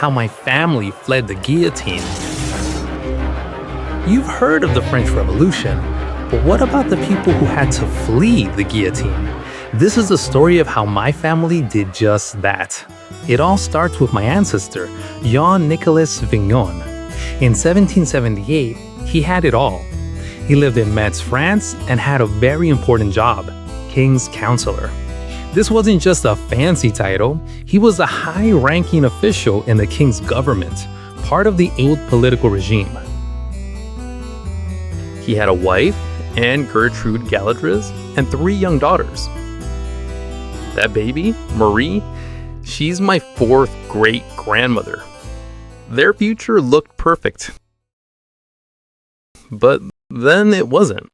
how my family fled the guillotine. You've heard of the French Revolution, but what about the people who had to flee the guillotine? This is the story of how my family did just that. It all starts with my ancestor, Jean Nicolas Vignon. In 1778, he had it all. He lived in Metz, France, and had a very important job, King's Counselor. This wasn't just a fancy title, he was a high-ranking official in the king's government, part of the old political regime. He had a wife, Anne Gertrude Galadriz, and 3 young daughters. That baby, Marie, she's my 4th great-grandmother. Their future looked perfect. But then it wasn't.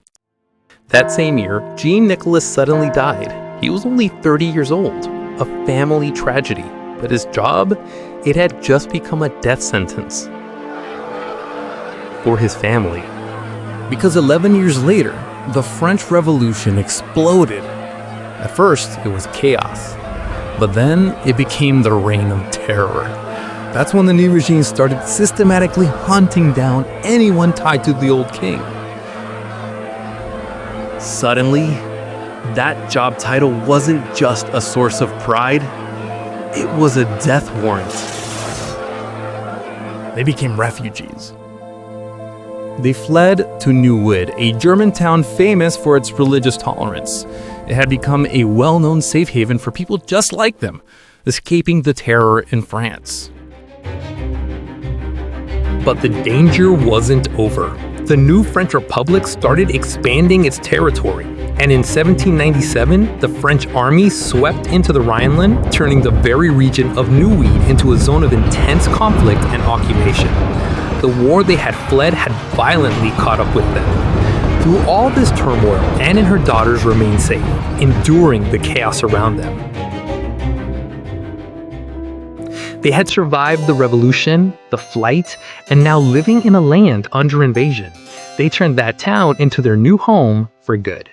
That same year, Jean Nicolas suddenly died. He was only 30 years old, a family tragedy, but his job, it had just become a death sentence for his family. Because 11 years later, the French Revolution exploded. At first, it was chaos, but then it became the reign of terror. That's when the new regime started systematically hunting down anyone tied to the old king. Suddenly, that job title wasn't just a source of pride, it was a death warrant. They became refugees. They fled to Neuwied, a German town famous for its religious tolerance. It had become a well-known safe haven for people just like them, escaping the terror in France. But the danger wasn't over. The new French Republic started expanding its territory, and in 1797, the French army swept into the Rhineland, turning the very region of Neuwied into a zone of intense conflict and occupation. The war they had fled had violently caught up with them. Through all this turmoil, Anne and her daughters remained safe, enduring the chaos around them. They had survived the revolution, the flight, and now living in a land under invasion. They turned that town into their new home for good.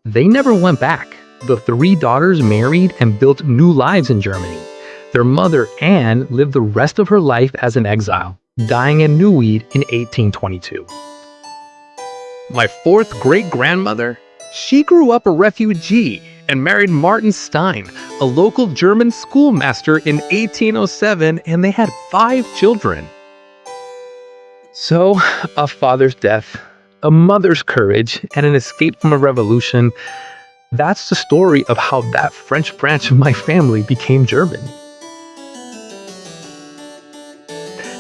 They never went back. The 3 daughters married and built new lives in Germany. Their mother, Anne, lived the rest of her life as an exile, dying in Neuwied in 1822. My 4th great-grandmother, she grew up a refugee and married Martin Stein, a local German schoolmaster in 1807, and they had 5 children. So, a father's death, a mother's courage, and an escape from a revolution, that's the story of how that French branch of my family became German.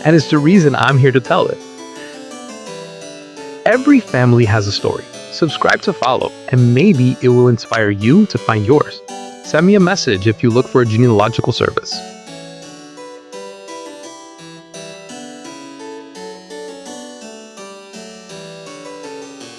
And it's the reason I'm here to tell it. Every family has a story. Subscribe to follow, and maybe it will inspire you to find yours. Send me a message if you look for a genealogical service.